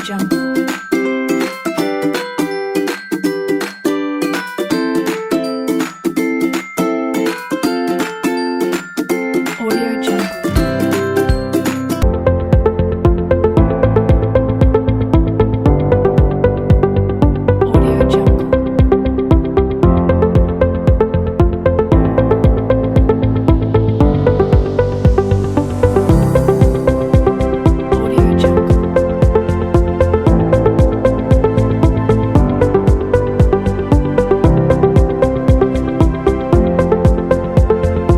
Jungle. Audio Jungle. Audio Jungle. Audio Jungle. Audio Jungle. Audio Jungle.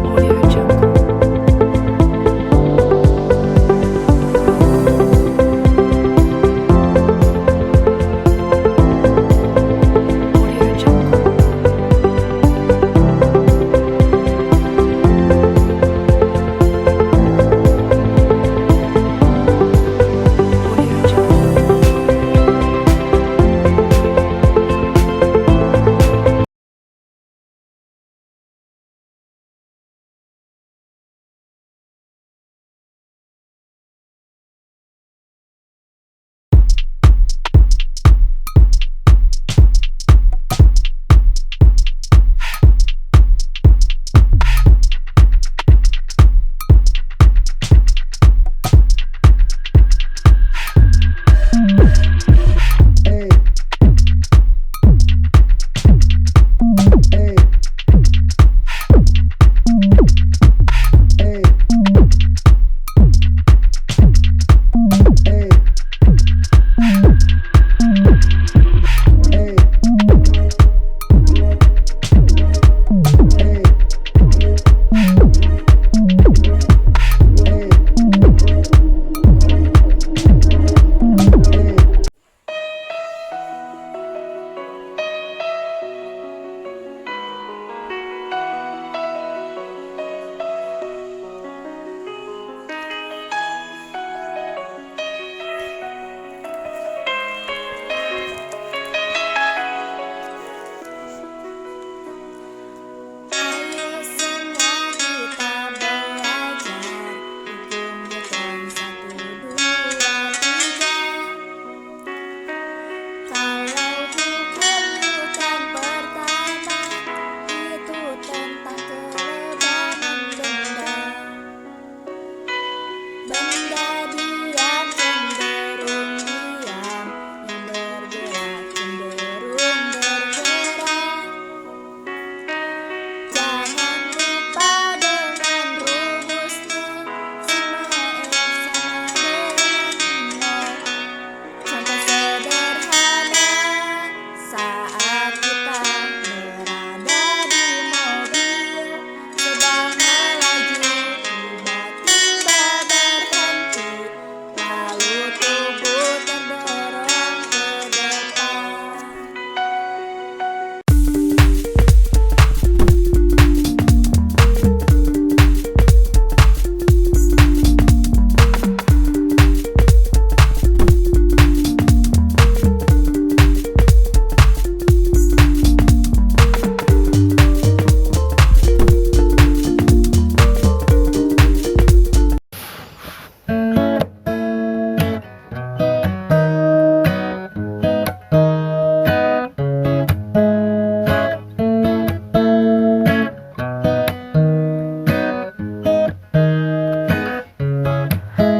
Audio Jungle. Ayo semua kita belajar hukum Newton 1, 2, 3. Kalau hukum Newton pertama itu tentang kelebaran benda. Benda diam cenderung diam, yang bergerak cenderung bergerak. Jangan lupa dengan rumusnya, semua F sama dengan nol. Contoh sederhana, saat kita berada di mobil sedang melaju, tiba-tiba berhenti, lalu tubuh terdorong ke depan.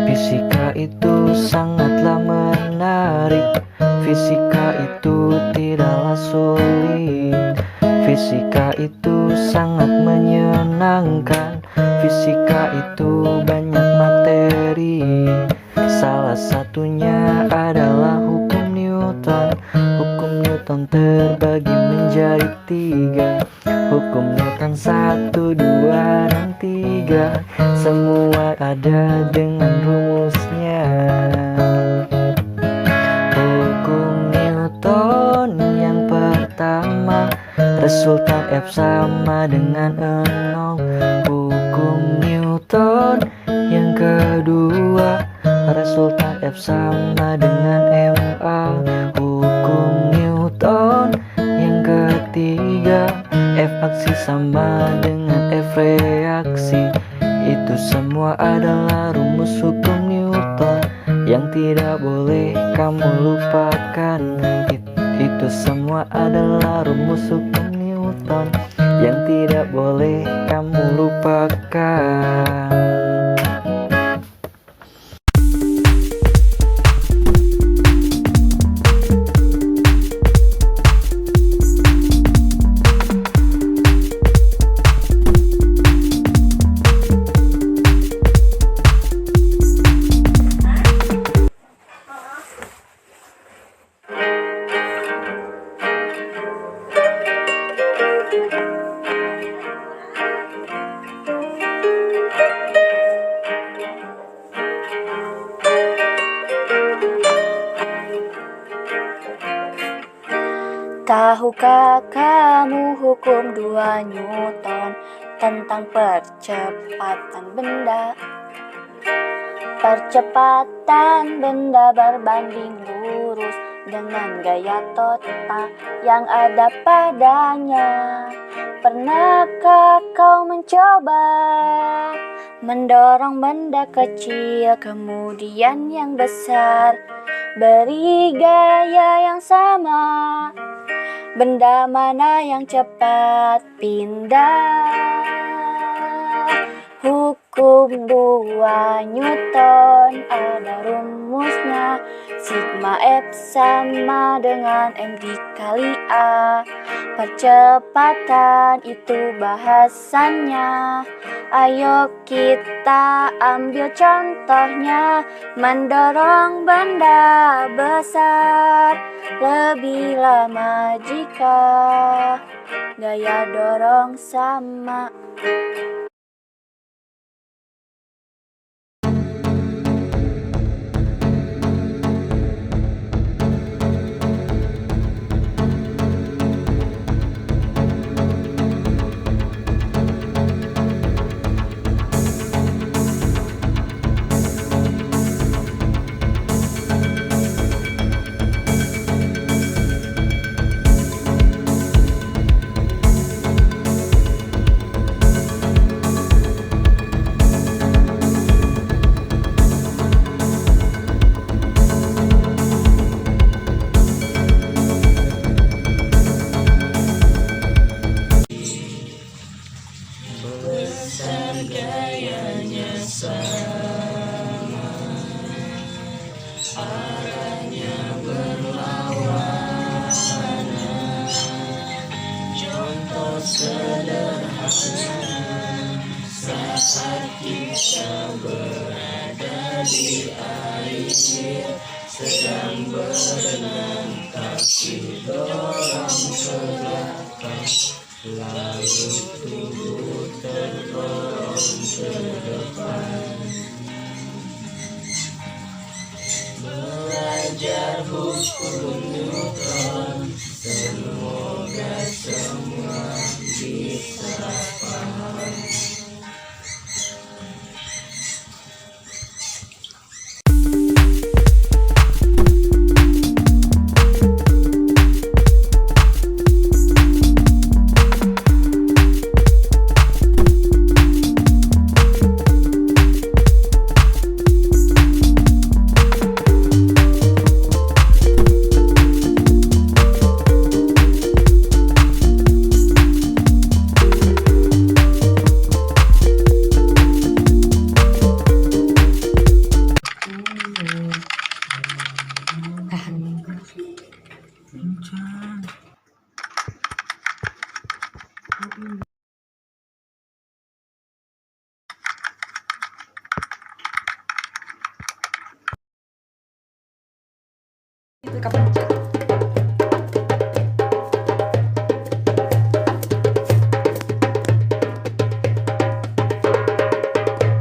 Fisika itu sangatlah menarik. Fisika itu tidaklah sulit. Fisika itu sangat menyenangkan. Fisika itu banyak materi. Salah satunya adalah hukum Newton. Hukum Newton terbagi menjadi 3. Hukum Newton 1, 2, dan 3. Semua ada dengan rumusnya. Hukum Newton yang pertama, resultan F sama dengan 0. Hukum Newton yang kedua, resultan F sama dengan ma. Hukum Newton yang ketiga, F aksi sama dengan F reaksi. Itu semua adalah rumus hukum Newton. yang tidak boleh kamu lupakan. Itu semua adalah rumus hukum Newton yang tidak boleh kamu lupakan. Tahukah kamu hukum 2 Newton tentang percepatan benda? Percepatan benda berbanding lurus dengan gaya total yang ada padanya. Pernahkah kau mencoba mendorong benda kecil kemudian yang besar beri gaya yang sama? Benda mana yang cepat pindah? Hukum 2 Newton ada rumusnya. Sigma F sama dengan M dikali A. Percepatan itu bahasannya. Ayo kita ambil contohnya. Mendorong benda besar lebih lama jika gaya dorong sama.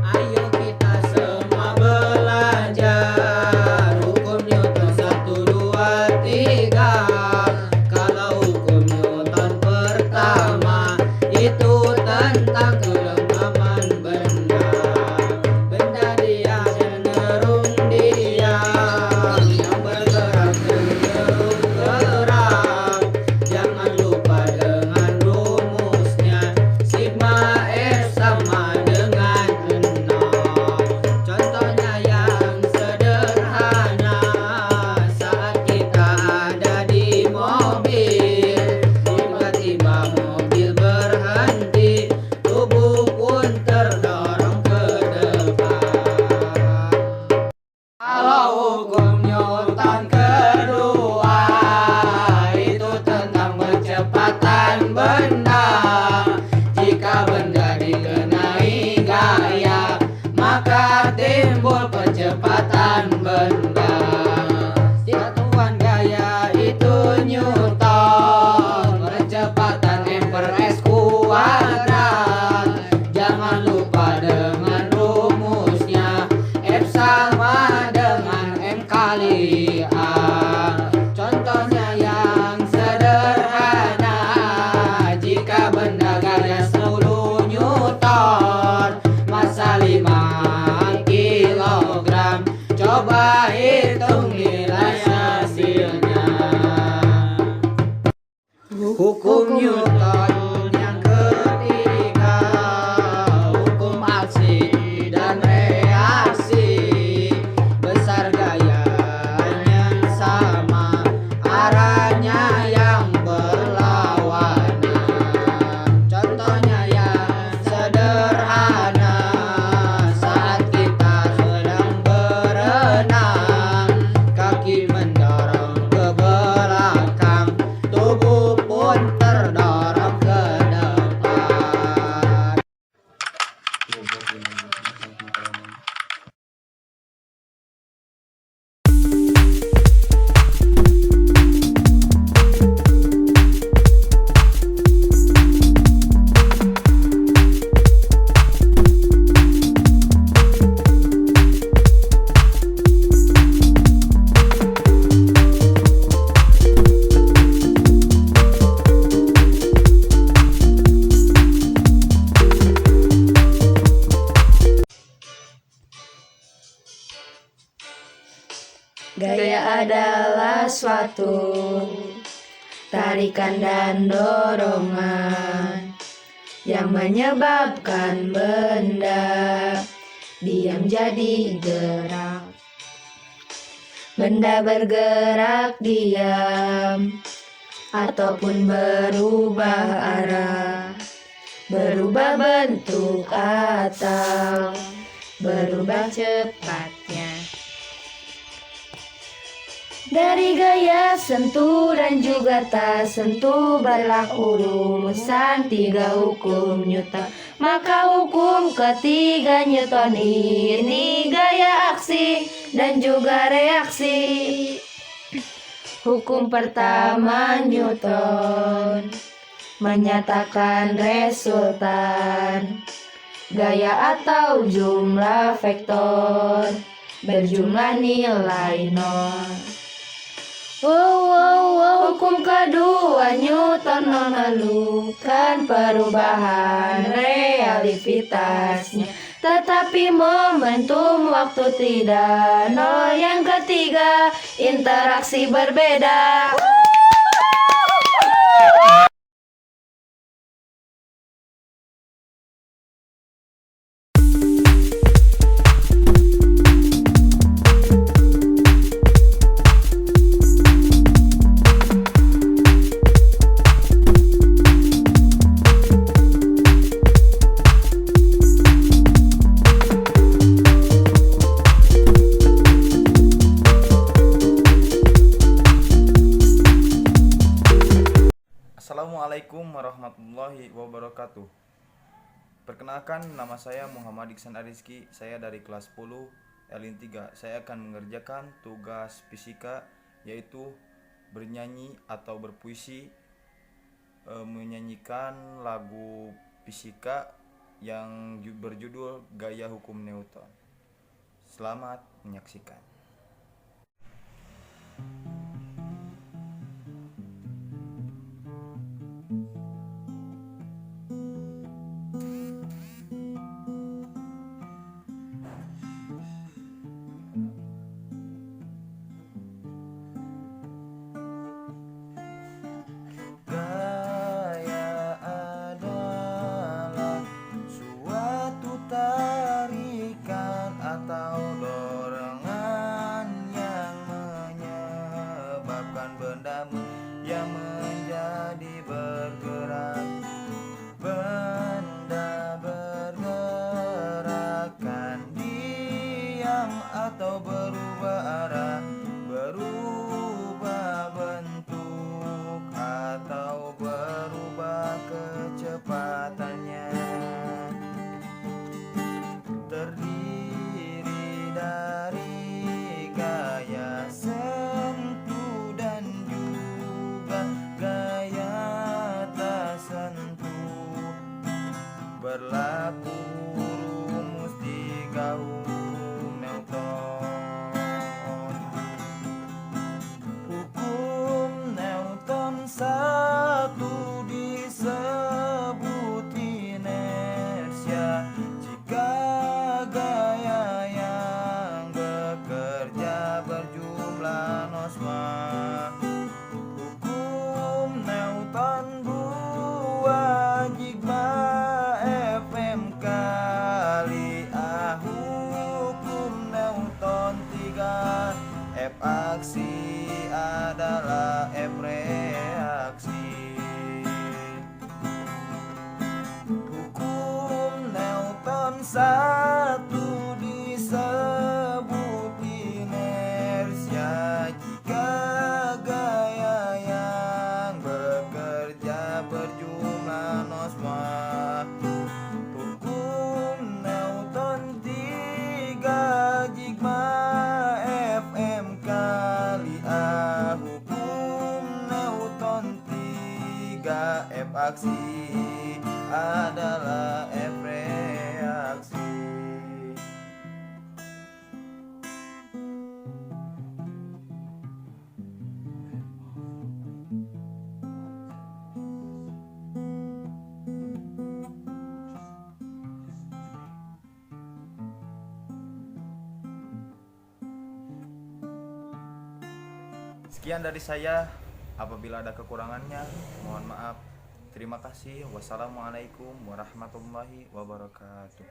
Ayo kita semua belajar hukum Newton 1, 2, 3. Kalau hukum Newton pertama itu tentang kelengkapan benda. Benda diam cenderung diam, yang bergerak cenderung Hukum Newton yang ketiga, hukum aksi dan reaksi. Besar gayanya sama, arahnya yang berlawanan. Contohnya yang sederhana, saat kita sedang berenang, kaki mendorong ke belakang, tubuh pun terdorong ke depan. Gaya adalah suatu tarikan dan dorongan yang menyebabkan benda diam jadi gerak. Benda bergerak diam ataupun berubah arah, berubah bentuk atau berubah cepatnya. Dari gaya sentuh dan juga tak sentuh berlaku rumusan 3 hukum Newton. Maka hukum ketiga Newton ini gaya aksi dan juga reaksi. Hukum pertama Newton menyatakan resultan gaya atau jumlah vektor berjumlah nilai nol. Hukum kedua Newton memerlukan perubahan relativitasnya, tetapi momentum waktu tidak nol. Yang ketiga, interaksi berbeda. Assalamualaikum warahmatullahi wabarakatuh. Perkenalkan, nama saya Muhammad Iksan Ariski. Saya dari kelas 10 Lin 3. Saya akan mengerjakan tugas fisika, yaitu bernyanyi atau berpuisi, menyanyikan lagu fisika yang berjudul Gaya Hukum Newton. Selamat menyaksikan. Gaya adalah suatu tarikan atau dorongan yang menyebabkan benda yang menjadi bergerak. Benda bergerakan diam atau berubah arah, berubah bentuk atau berubah kecepatannya. Terdiri dari gaya sentuh dan juga gaya tak sentuh. Berlaku rumus 3 hukum Newton. Hukum Newton 1 disebut inersia jika gaya yang bekerja berjumlah nosma. Hukum Newton satu disebut inersia jika gaya yang bekerja berjumlah nosma. Hukum Newton 3 Sigma Fm kali A. Hukum Newton 3 F aksi adalah F reaksi. Sekian dari saya. Apabila ada kekurangannya, mohon maaf. Terima kasih. Wassalamualaikum warahmatullahi wabarakatuh.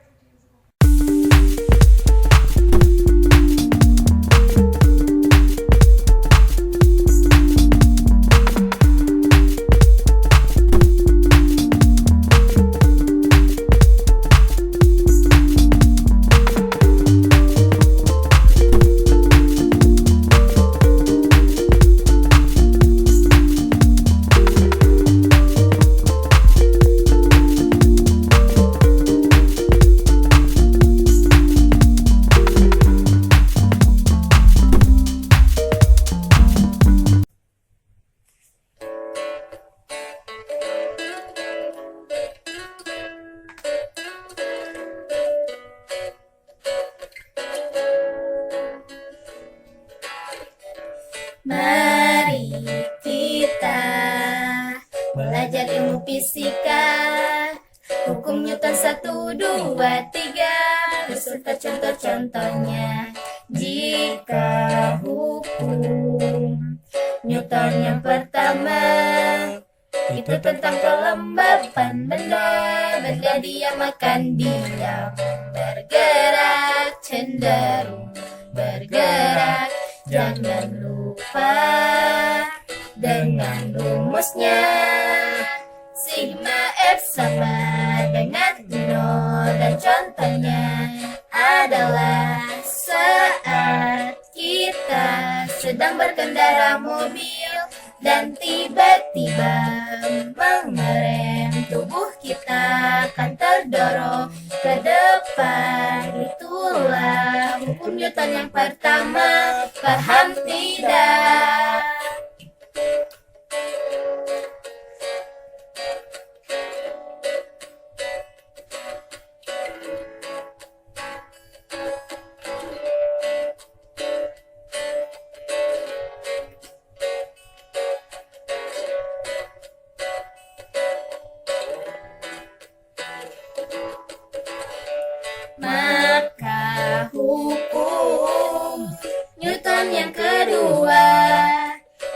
Mari kita belajar ilmu fisika. Hukum Newton 1, 2, 3 beserta contoh-contohnya. Jika hukum Newton yang pertama itu tentang kelembapan benda, benda diam akan diam, bergerak cenderung bergerak. Jangan lupa dengan rumusnya. Sigma F sama dengan 0. Dan contohnya adalah saat kita sedang berkendara mobil dan tiba-tiba mengerem, tubuh kita akan terdorong ke depan. Itulah hukum Newton yang pertama. Paham tidak? Maka hukum Newton yang kedua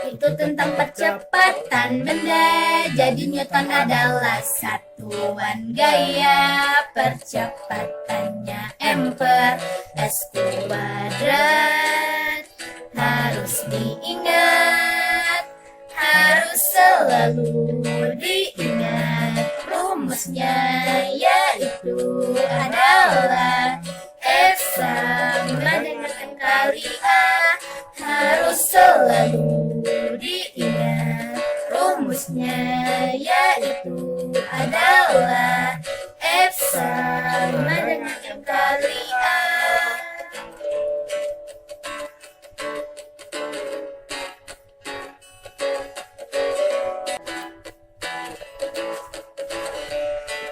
itu tentang percepatan benda. Jadi Newton adalah satuan gaya, percepatannya m per s kuadrat. Harus diingat, harus selalu diingat. Rumusnya yaitu adalah F sama dengan M kali A. Harus selalu diingat. Rumusnya yaitu adalah F sama dengan M kali A.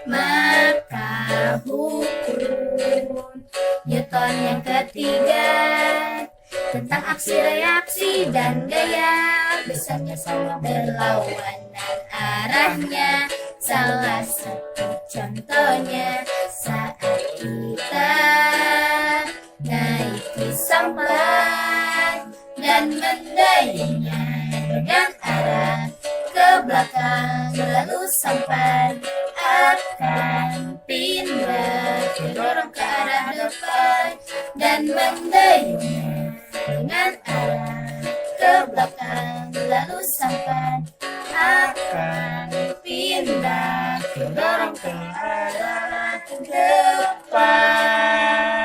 Maka hukum Newton yang ketiga tentang aksi reaksi dan gaya, besarnya sama berlawanan arahnya. Salah satu contohnya saat kita naiki sampan dan mendayungnya dengan arah ke belakang, lalu sampan akan pindah terdorong ke arah depan dan mendayungnya dengan arah ke belakang, lalu sampan akan pindah terdorong ke arah depan.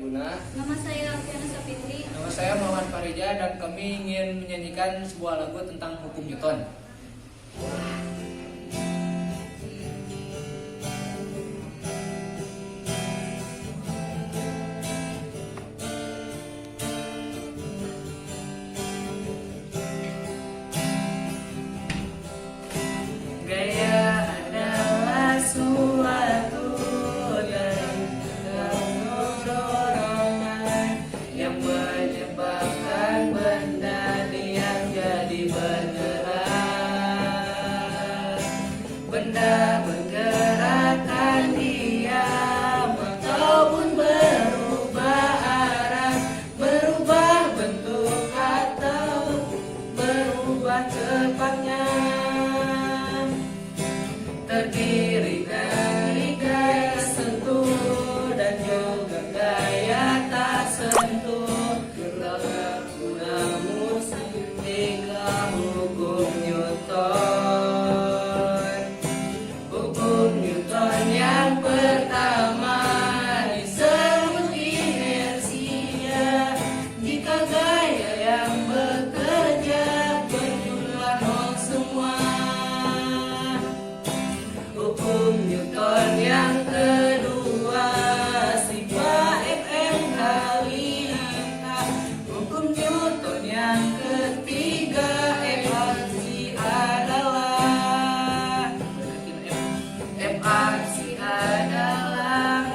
Guna. Nama saya Alfiana Sapitri. Nama saya Muhammad Farija dan kami ingin menyanyikan sebuah lagu tentang hukum Newton. Gaya adalah suatu dorongan yang menyebabkan benda diam jadi bergerak. Benda bergerakkan diam ataupun berubah arah, berubah bentuk atau berubah cepatnya. Terdiri dari gaya sentuh dan juga gaya tak sentuh. Berlaku namun tiga hukum Newton. Hukum Newton yang pertama disebut inersia. Jika gaya yang bekerja berjumlah nol semua. Hukum Newton yang kedua, sigma Fm kali A. Hukum Newton yang ketiga, FRC adalah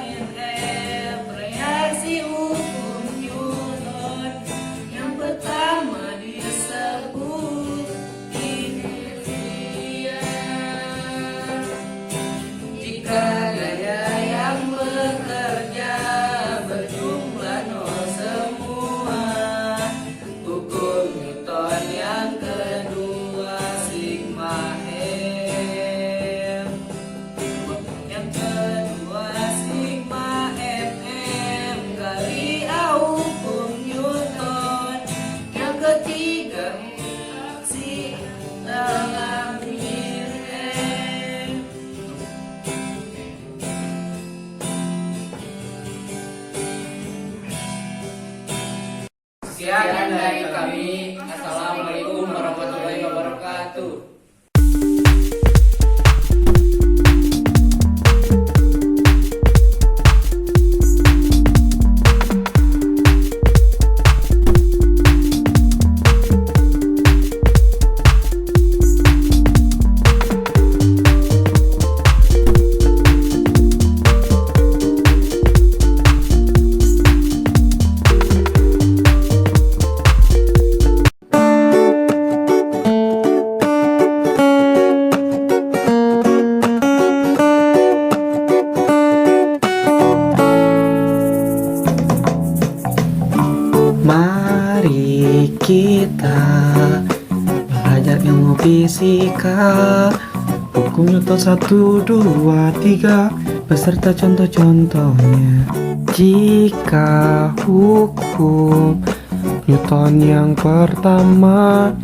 NF. Reaksi hukum Newton yang pertama disebut inersia. Jika gaya yang bekerja berjumlah nol semua. Hukum Newton yang kedua, sigma M. Yang kedua, sigma Fm kali A hukum Newton. Yang ketiga, aksi dalam M. Sekian dari kami. Assalamualaikum warahmatullahi wabarakatuh. Mari kita belajar ilmu fisika. Hukum Newton 1, 2, 3 beserta contoh-contohnya. Jika hukum Newton yang pertama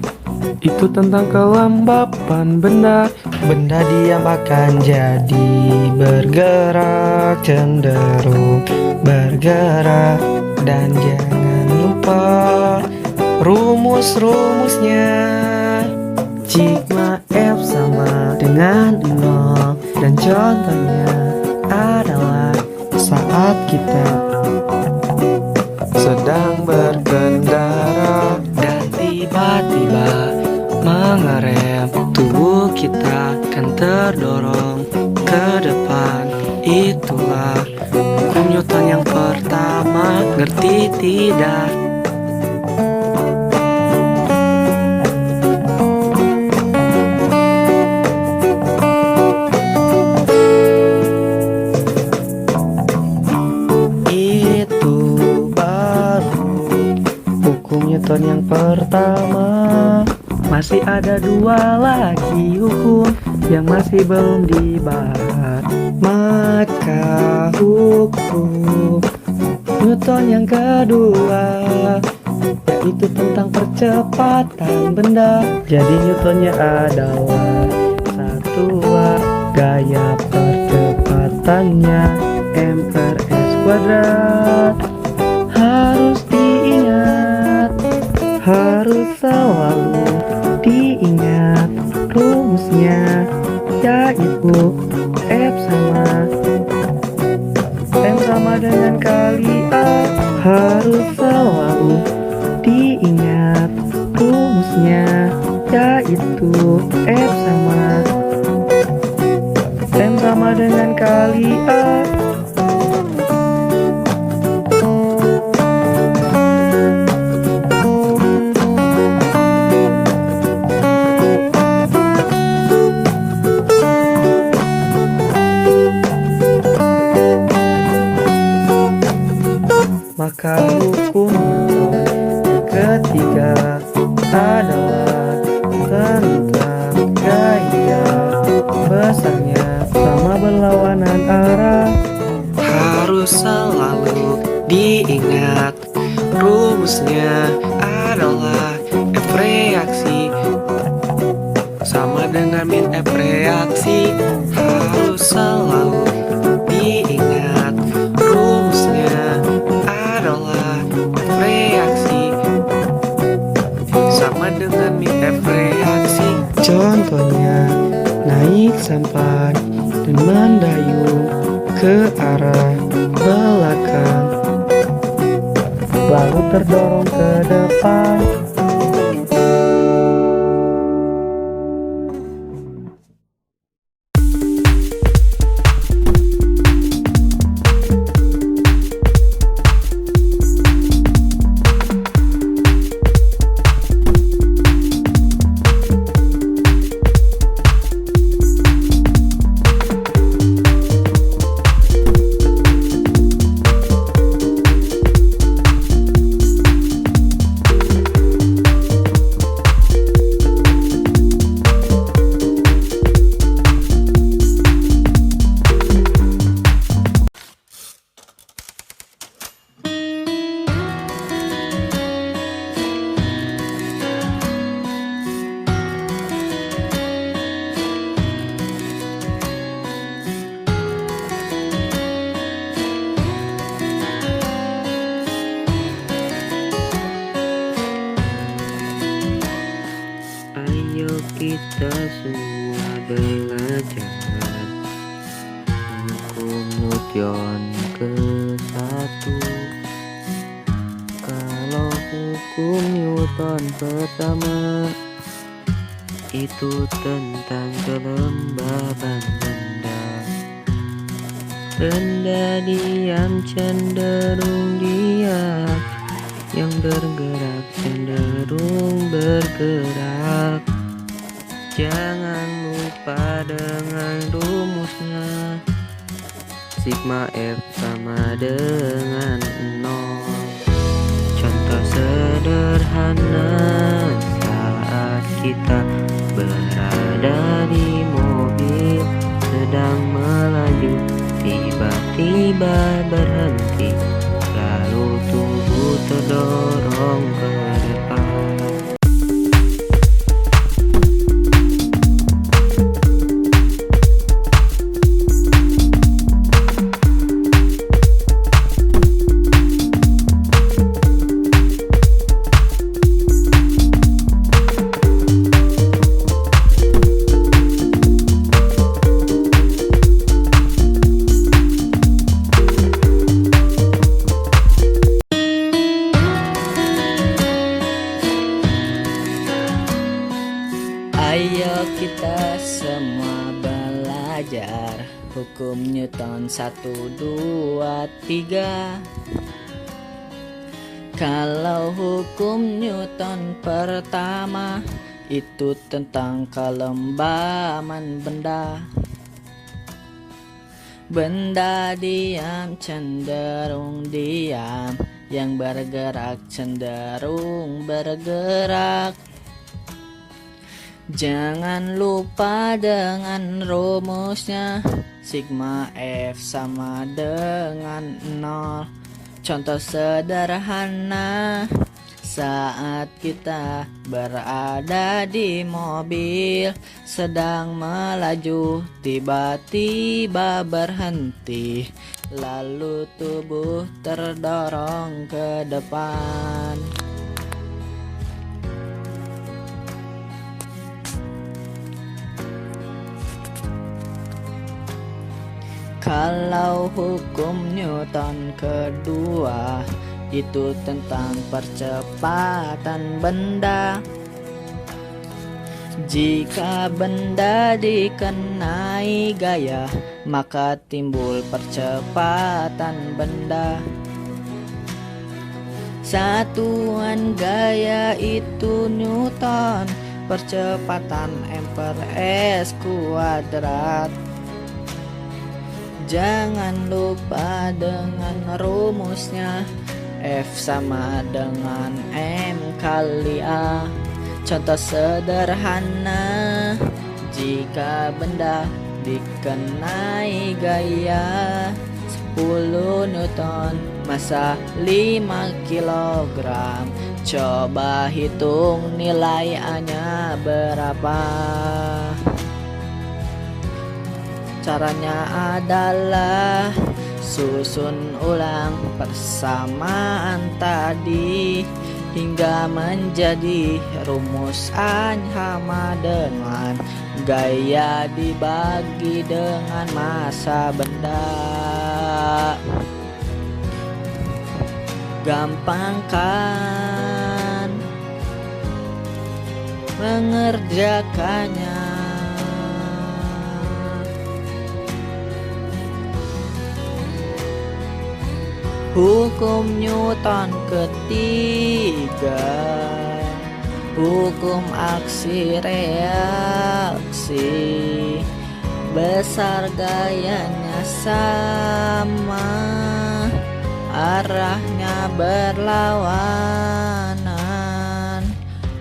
itu tentang kelembapan benda, benda diam akan jadi bergerak, cenderung bergerak. Dan jangan lupa rumus-rumusnya. Sigma F sama dengan 0. Dan contohnya adalah saat kita sedang berkendara dan tiba-tiba mengerem, tubuh kita akan terdorong ke depan. Itulah hukum Newton yang pertama, ngerti tidak? Itu baru hukum Newton yang pertama. Masih ada 2 lagi hukum yang masih belum dibahas. Maka hukum Newton yang kedua yaitu tentang percepatan benda. Jadi Newtonnya adalah 1 gaya percepatannya m/s². harus selalu diingat rumusnya, yaitu F sama dengan kali A. Harus selalu diingat rumusnya, yaitu F sama dengan kali A. Maka hukum yang ketiga adalah tentang gaya besarnya sama berlawanan arah. Harus selalu diingat rumusnya adalah F reaksi sama dengan min F reaksi. Harus selalu diingat rumusnya adalah F reaksi sama dengan min F reaksi. Contohnya naik sampai dan mendayung ke arah belakang, lalu terdorong ke depan. Ayo kita semua belajar hukum Newton ke-1. Kalau hukum Newton pertama itu tentang kelembaban benda. Benda diam cenderung diam, yang bergerak cenderung bergerak. Jangan lupa dengan rumusnya, sigma F sama dengan 0. Contoh sederhana, saat kita berada di mobil sedang melaju, tiba-tiba berhenti, lalu tubuh terdorong ke depan. Ayo kita semua belajar hukum Newton 1, 2, 3. Kalau hukum Newton pertama itu tentang kelembaban benda. Benda diam cenderung diam, yang bergerak cenderung bergerak. Jangan lupa dengan rumusnya, sigma F sama dengan 0. Contoh sederhana, saat kita berada di mobil sedang melaju, tiba-tiba berhenti, lalu tubuh terdorong ke depan. Kalau hukum Newton kedua itu tentang percepatan benda. Jika benda dikenai gaya, maka timbul percepatan benda. Satuan gaya itu Newton, percepatan M per S kuadrat. Jangan lupa dengan rumusnya, F sama dengan M kali A. Contoh sederhana, jika benda dikenai gaya 10 Newton, massa 5 kilogram. Coba hitung nilai A-nya berapa. Caranya adalah susun ulang persamaan tadi hingga menjadi rumus A sama dengan gaya dibagi dengan massa benda. Gampang kan mengerjakannya? Hukum Newton ketiga, hukum aksi reaksi. Besar gayanya sama, arahnya berlawanan.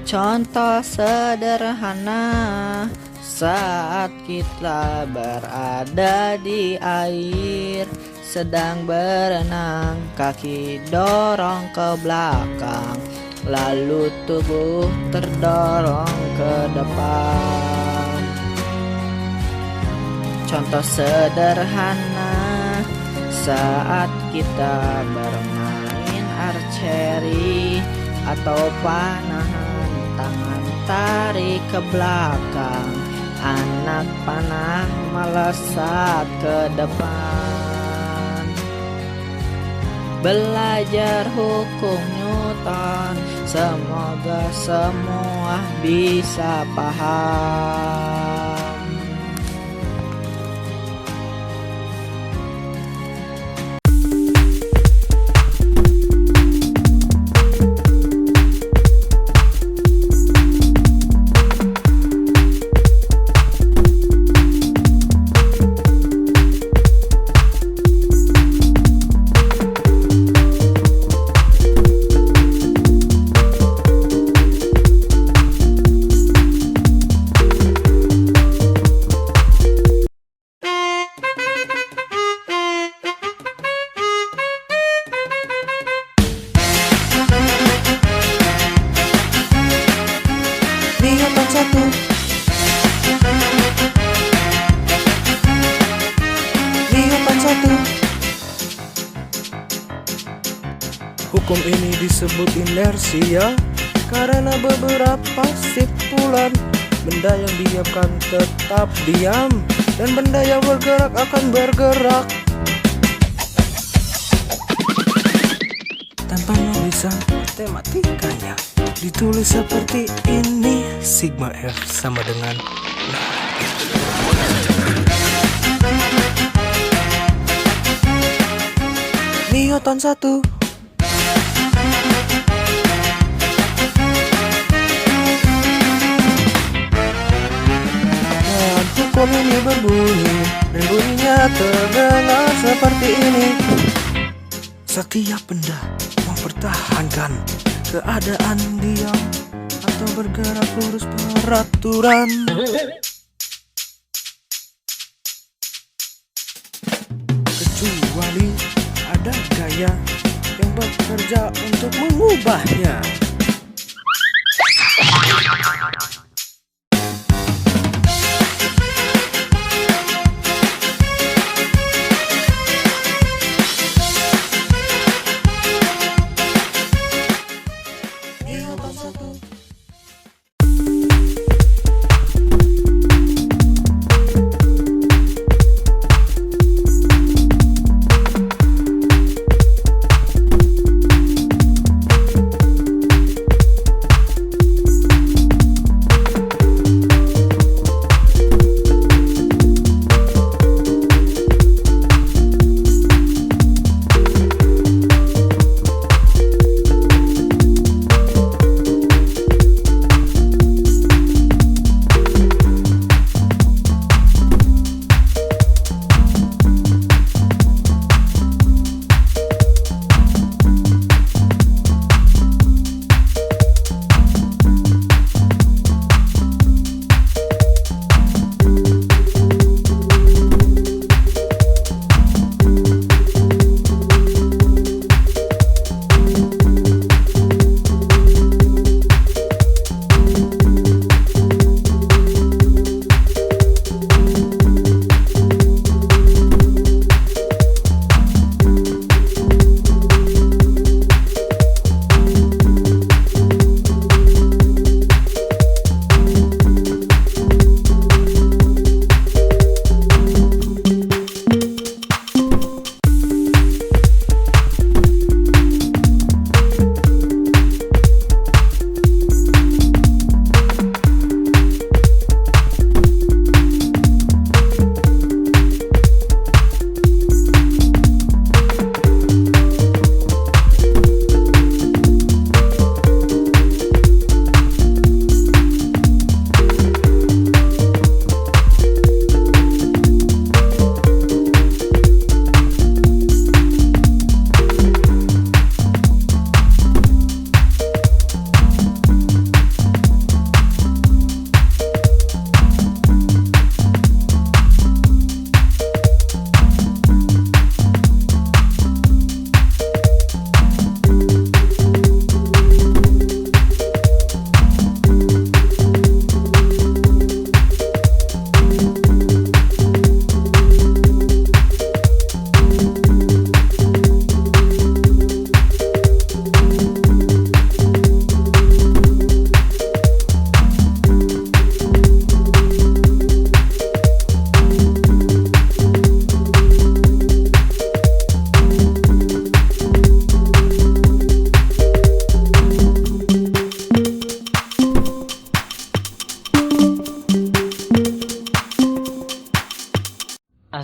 Contoh sederhana, saat kita berada di air sedang berenang, kaki dorong ke belakang, lalu tubuh terdorong ke depan. Contoh sederhana, saat kita bermain archery atau panahan, tangan tarik ke belakang, anak panah melesat ke depan. Belajar hukum Newton, semoga semua bisa paham. Newton 1. Newton 1. Hukum ini disebut inersia karena beberapa stipulan. Benda yang diamkan tetap diam, dan benda yang bergerak akan bergerak. Tanpa logisa matematikanya ditulis seperti ini, sigma F sama dengan Newton 1. Dan hukum ini berbunyi, dan bunyinya terdengar seperti ini. Setiap benda mempertahankan keadaan diam atau bergerak lurus peraturan. Kecuali ada gaya yang bekerja untuk mengubahnya.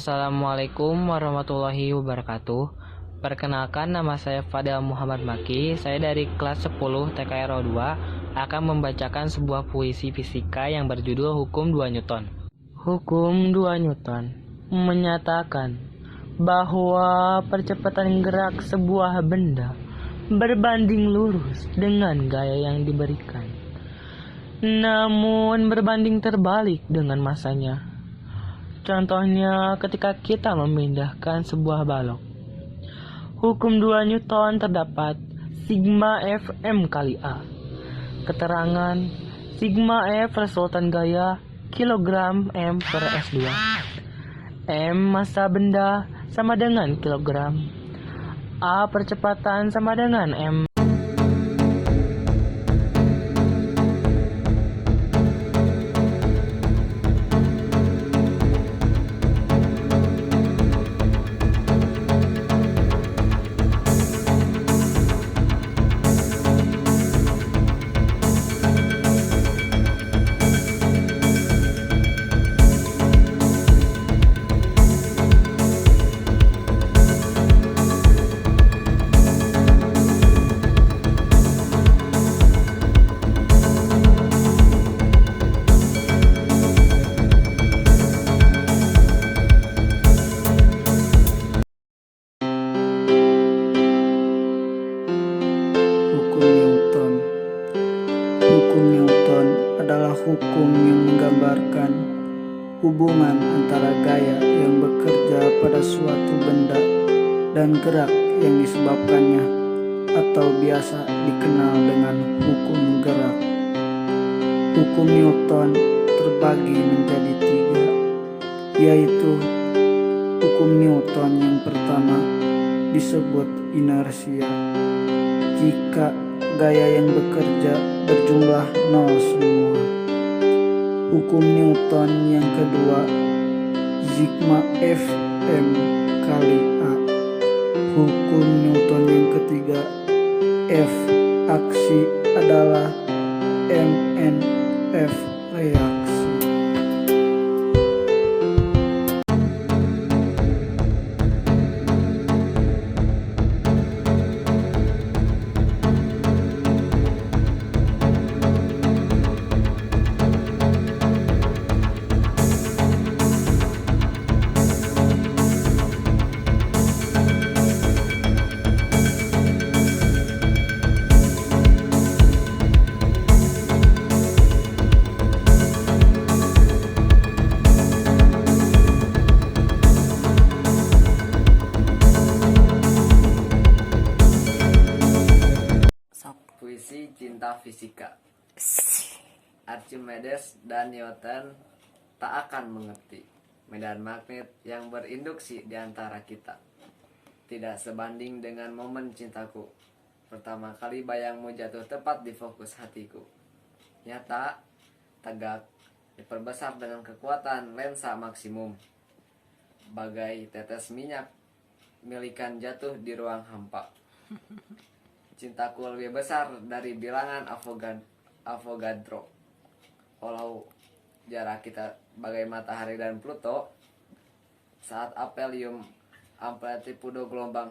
Assalamualaikum warahmatullahi wabarakatuh. Perkenalkan, nama saya Fadel Muhammad Maki. Saya dari kelas 10 TKR 2 akan membacakan sebuah puisi fisika yang berjudul Hukum 2 Newton. Hukum 2 Newton menyatakan bahwa percepatan gerak sebuah benda berbanding lurus dengan gaya yang diberikan, namun berbanding terbalik dengan masanya. Contohnya ketika kita memindahkan sebuah balok. Hukum 2 Newton terdapat sigma Fm kali A. Keterangan sigma F resultan gaya kilogram M per S2. M massa benda sama dengan kilogram. A percepatan sama dengan M. Hukum Newton. Hukum Newton adalah hukum yang menggambarkan hubungan antara gaya yang bekerja pada suatu benda dan gerak yang disebabkannya, atau biasa dikenal dengan hukum gerak. Hukum Newton terbagi menjadi 3, yaitu hukum Newton yang pertama disebut inersia. Jika gaya yang bekerja berjumlah 0 semua. Hukum Newton yang kedua, sigma Fm kali A. Hukum Newton yang ketiga, F aksi adalah mn F reaksi. Puisi cinta fisika. Archimedes dan Newton tak akan mengerti medan magnet yang berinduksi di antara kita. Tidak sebanding dengan momen cintaku. Pertama kali bayangmu jatuh tepat di fokus hatiku. Nyata, tegak, diperbesar dengan kekuatan lensa maksimum. Bagai tetes minyak milikan jatuh di ruang hampa. Cintaku lebih besar dari bilangan Avogadro. Walau jarak kita bagai matahari dan Pluto, saat apelium amplitudo gelombang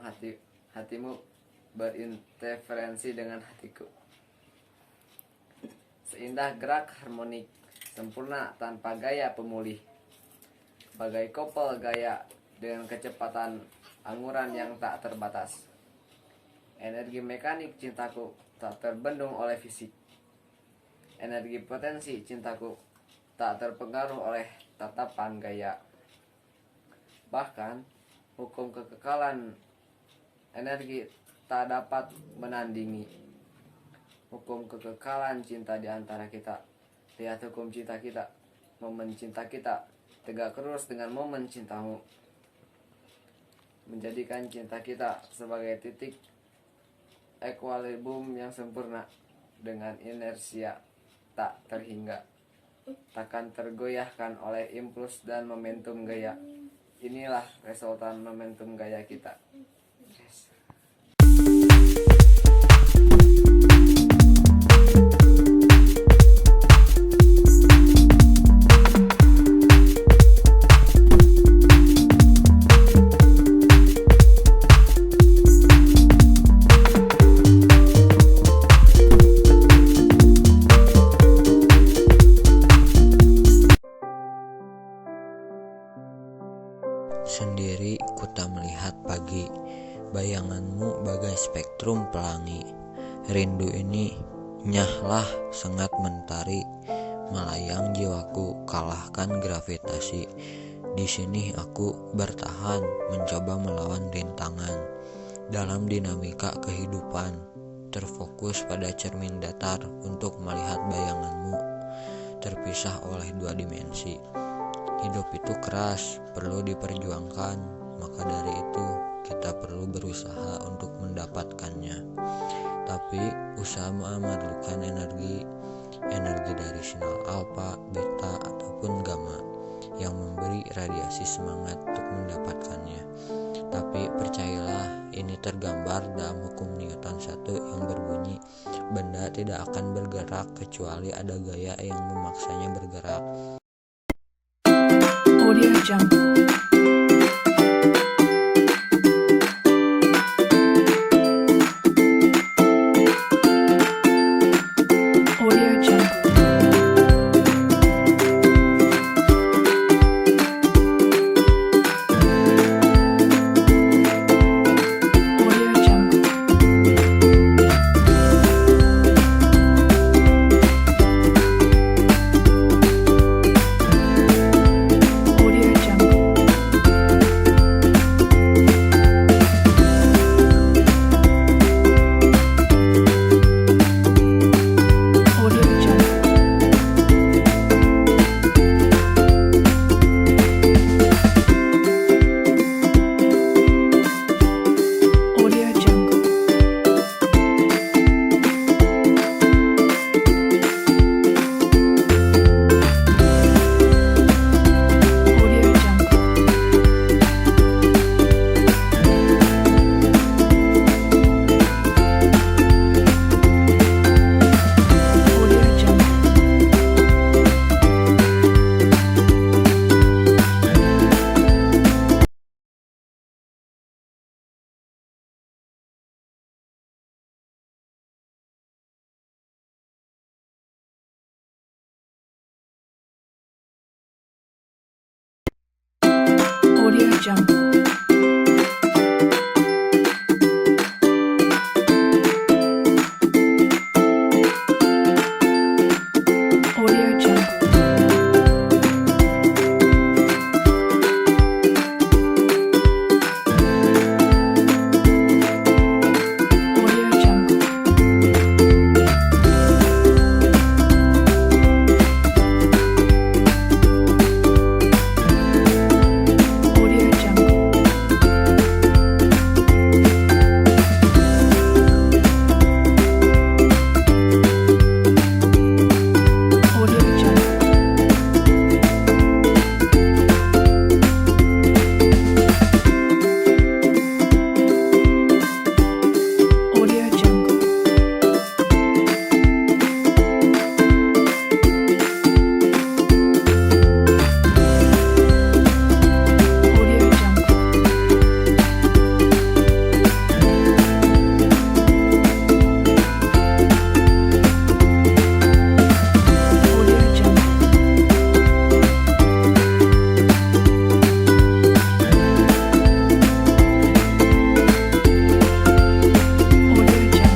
hatimu berinterferensi dengan hatiku. Seindah gerak harmonik, sempurna tanpa gaya pemulih. Bagai kopel gaya dengan kecepatan anguran yang tak terbatas. Energi mekanik cintaku tak terbendung oleh fisik. Energi potensi cintaku tak terpengaruh oleh tatapan gaya. Bahkan, hukum kekekalan energi tak dapat menandingi hukum kekekalan cinta di antara kita. Lihat hukum cinta kita, momen cinta kita tegak lurus dengan momen cintamu. Menjadikan cinta kita sebagai titik equilibrium yang sempurna dengan inersia tak terhingga, takkan tergoyahkan oleh impuls dan momentum gaya. Inilah resultan momentum gaya kita. setrum pelangi. Rindu ini nyahlah sengat mentari, melayang jiwaku kalahkan gravitasi. Di sini aku bertahan mencoba melawan rintangan dalam dinamika kehidupan, terfokus pada cermin datar untuk melihat bayanganmu terpisah oleh dua dimensi. Hidup itu keras, perlu diperjuangkan, maka dari itu kita perlu berusaha untuk mendapatkannya. Tapi usaha memerlukan energi dari sinyal alfa, beta, ataupun gamma yang memberi radiasi semangat untuk mendapatkannya. Tapi percayalah, ini tergambar dalam hukum Newton 1 yang berbunyi, benda tidak akan bergerak kecuali ada gaya yang memaksanya bergerak. Audio Jungle. Audio Jungle. Audio Jungle. Audio Jungle. Audio Jungle. Audio Jungle. Audio Jungle. Audio Jungle. Audio Jungle.